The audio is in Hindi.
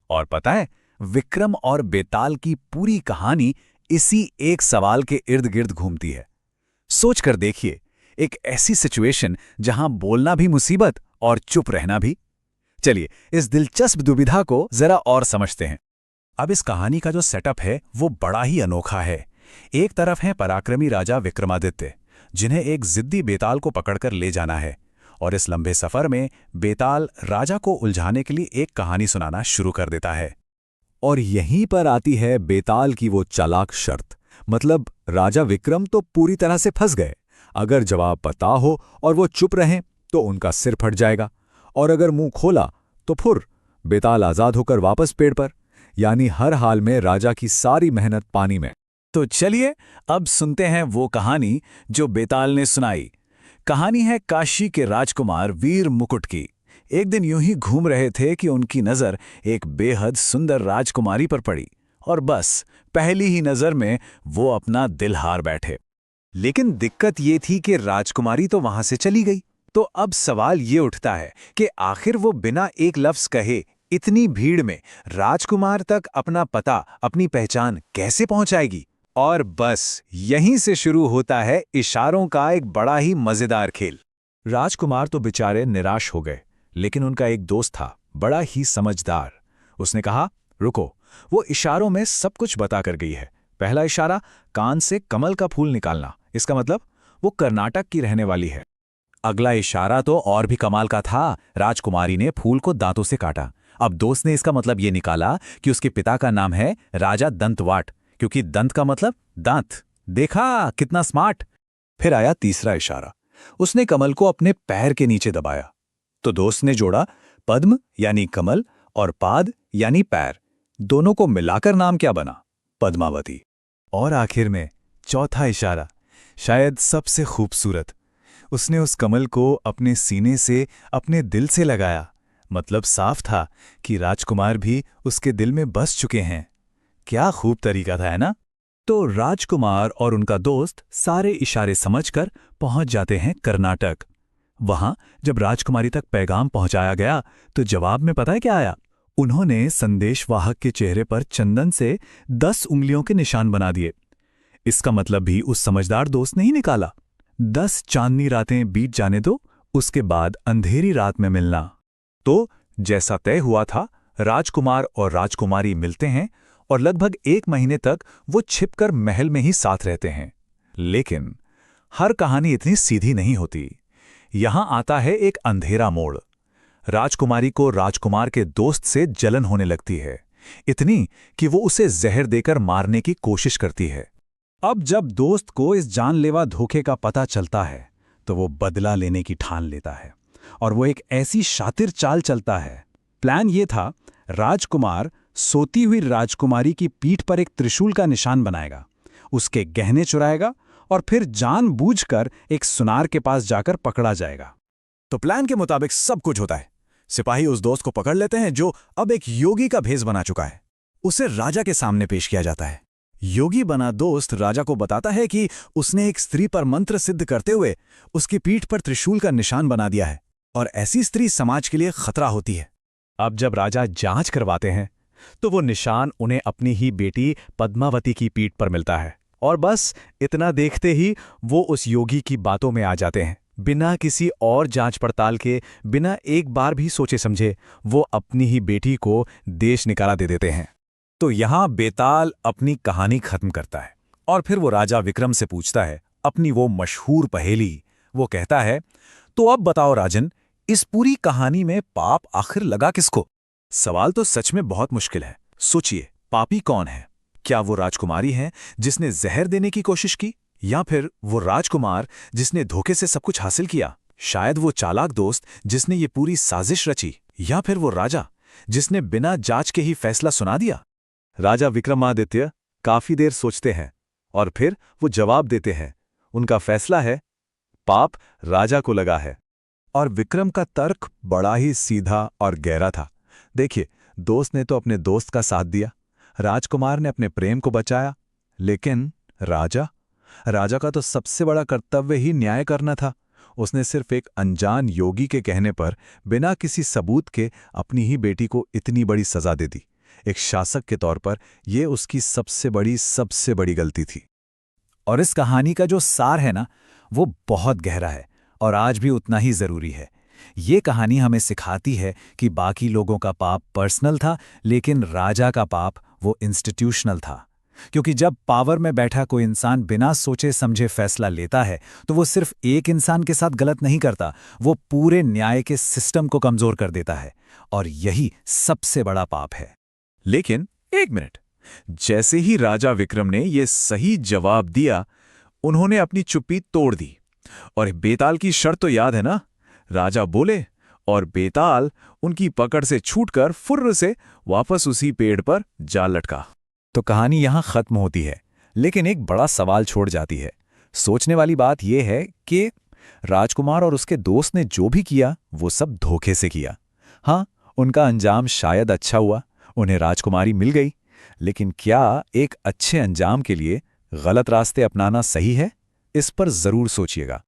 और पता है, विक्रम और बेताल की पूरी कहानी इसी एक सवाल के इर्द गिर्द घूमती है। सोच कर देखिए, एक ऐसी सिचुएशन जहां बोलना भी मुसीबत और चुप रहना भी। चलिए इस दिलचस्प दुविधा को जरा और समझते हैं। अब इस कहानी का जो सेटअप है वो बड़ा ही अनोखा है। एक तरफ है पराक्रमी राजा विक्रमादित्य, जिन्हें एक जिद्दी बेताल को पकड़कर ले जाना है, और इस लंबे सफर में बेताल राजा को उलझाने के लिए एक कहानी सुनाना शुरू कर देता है। और यहीं पर आती है बेताल की वो चालाक शर्त। मतलब राजा विक्रम तो पूरी तरह से फंस गए। अगर जवाब पता हो और वो चुप रहें तो उनका सिर फट जाएगा, और अगर मुंह खोला तो फुर, बेताल आजाद होकर वापस पेड़ पर। यानी हर हाल में राजा की सारी मेहनत पानी में। तो चलिए अब सुनते हैं वो कहानी जो बेताल ने सुनाई। कहानी है काशी के राजकुमार वीर मुकुट की। एक दिन यूं ही घूम रहे थे कि उनकी नज़र एक बेहद सुंदर राजकुमारी पर पड़ी, और बस पहली ही नज़र में वो अपना दिल हार बैठे। लेकिन दिक्कत ये थी कि राजकुमारी तो वहां से चली गई। तो अब सवाल ये उठता है कि आखिर वो बिना एक लफ्ज कहे इतनी भीड़ में राजकुमार तक अपना पता, अपनी पहचान कैसे पहुंचाएगी। और बस यहीं से शुरू होता है इशारों का एक बड़ा ही मजेदार खेल। राजकुमार तो बेचारे निराश हो गए, लेकिन उनका एक दोस्त था, बड़ा ही समझदार। उसने कहा, रुको, वो इशारों में सब कुछ बता कर गई है। पहला इशारा, कान से कमल का फूल निकालना, इसका मतलब वो कर्नाटक की रहने वाली है। अगला इशारा तो और भी कमाल का था। राजकुमारी ने फूल को दांतों से काटा। अब दोस्त ने इसका मतलब ये निकाला कि उसके पिता का नाम है राजा दंतवाट, क्योंकि दंत का मतलब दांत। देखा कितना स्मार्ट। फिर आया तीसरा इशारा। उसने कमल को अपने पैर के नीचे दबाया। तो दोस्त ने जोड़ा पद्म यानी कमल और पाद यानी पैर, दोनों को मिलाकर नाम क्या बना? पद्मावती। और आखिर में चौथा इशारा, शायद सबसे खूबसूरत। उसने उस कमल को अपने सीने से, अपने दिल से लगाया। मतलब साफ था कि राजकुमार भी उसके दिल में बस चुके हैं। क्या खूब तरीका था, है ना? तो राजकुमार और उनका दोस्त सारे इशारे समझकर पहुंच जाते हैं कर्नाटक। वहां जब राजकुमारी तक पैगाम पहुंचाया गया तो जवाब में पता है क्या आया? उन्होंने संदेशवाहक के चेहरे पर चंदन से 10 उंगलियों के निशान बना दिए। इसका मतलब भी उस समझदार दोस्त ने ही निकाला। 10 चांदनी रातें बीत जाने दो, उसके बाद अंधेरी रात में मिलना। तो जैसा तय हुआ था, राजकुमार और राजकुमारी मिलते हैं और लगभग 1 महीने तक वो छिपकर महल में ही साथ रहते हैं। लेकिन हर कहानी इतनी सीधी नहीं होती। यहां आता है एक अंधेरा मोड़। राजकुमारी को राजकुमार के दोस्त से जलन होने लगती है, इतनी कि वो उसे जहर देकर मारने की कोशिश करती है। अब जब दोस्त को इस जानलेवा धोखे का पता चलता है तो वो बदला लेने की ठान लेता है, और वो एक ऐसी शातिर चाल चलता है। प्लान ये था, राजकुमार सोती हुई राजकुमारी की पीठ पर एक त्रिशूल का निशान बनाएगा, उसके गहने चुराएगा और फिर जानबूझकर एक सुनार के पास जाकर पकड़ा जाएगा। तो प्लान के मुताबिक सब कुछ होता है। सिपाही उस दोस्त को पकड़ लेते हैं जो अब एक योगी का भेष बना चुका है। उसे राजा के सामने पेश किया जाता है। योगी बना दोस्त राजा को बताता है कि उसने एक स्त्री पर मंत्र सिद्ध करते हुए उसकी पीठ पर त्रिशूल का निशान बना दिया है, और ऐसी स्त्री समाज के लिए खतरा होती है। अब जब राजा जांच करवाते हैं तो वो निशान उन्हें अपनी ही बेटी पद्मावती की पीठ पर मिलता है, और बस इतना देखते ही वो उस योगी की बातों में आ जाते हैं। बिना किसी और जांच पड़ताल के, बिना एक बार भी सोचे समझे, वो अपनी ही बेटी को देश निकाला दे देते हैं। तो यहां बेताल अपनी कहानी खत्म करता है, और फिर वो राजा विक्रम से पूछता है अपनी वो मशहूर पहेली। वो कहता है, तो अब बताओ राजन, इस पूरी कहानी में पाप आखिर लगा किसको? सवाल तो सच में बहुत मुश्किल है। सोचिए, पापी कौन है? क्या वो राजकुमारी है जिसने जहर देने की कोशिश की, या फिर वो राजकुमार जिसने धोखे से सब कुछ हासिल किया? शायद वो चालाक दोस्त जिसने ये पूरी साजिश रची, या फिर वो राजा जिसने बिना जांच के ही फैसला सुना दिया? राजा विक्रमादित्य काफी देर सोचते हैं और फिर वो जवाब देते हैं। उनका फैसला है, पाप राजा को लगा है। और विक्रम का तर्क बड़ा ही सीधा और गहरा था। देखिए, दोस्त ने तो अपने दोस्त का साथ दिया, राजकुमार ने अपने प्रेम को बचाया, लेकिन राजा का तो सबसे बड़ा कर्तव्य ही न्याय करना था। उसने सिर्फ एक अनजान योगी के कहने पर बिना किसी सबूत के अपनी ही बेटी को इतनी बड़ी सजा दे दी। एक शासक के तौर पर यह उसकी सबसे बड़ी गलती थी। और इस कहानी का जो सार है ना, वो बहुत गहरा है और आज भी उतना ही जरूरी है। ये कहानी हमें सिखाती है कि बाकी लोगों का पाप पर्सनल था, लेकिन राजा का पाप वो इंस्टीट्यूशनल था। क्योंकि जब पावर में बैठा कोई इंसान बिना सोचे समझे फैसला लेता है, तो वो सिर्फ एक इंसान के साथ गलत नहीं करता, वो पूरे न्याय के सिस्टम को कमजोर कर देता है। और यही सबसे बड़ा पाप है। लेकिन एक मिनट, जैसे ही राजा विक्रम ने यह सही जवाब दिया, उन्होंने अपनी चुप्पी तोड़ दी। और बेताल की शर्त तो याद है ना? राजा बोले और बेताल उनकी पकड़ से छूटकर फुर्र से वापस उसी पेड़ पर जा लटका। तो कहानी यहां खत्म होती है, लेकिन एक बड़ा सवाल छोड़ जाती है। सोचने वाली बात यह है कि राजकुमार और उसके दोस्त ने जो भी किया वो सब धोखे से किया। हाँ, उनका अंजाम शायद अच्छा हुआ, उन्हें राजकुमारी मिल गई, लेकिन क्या एक अच्छे अंजाम के लिए गलत रास्ते अपनाना सही है? इस पर जरूर सोचिएगा।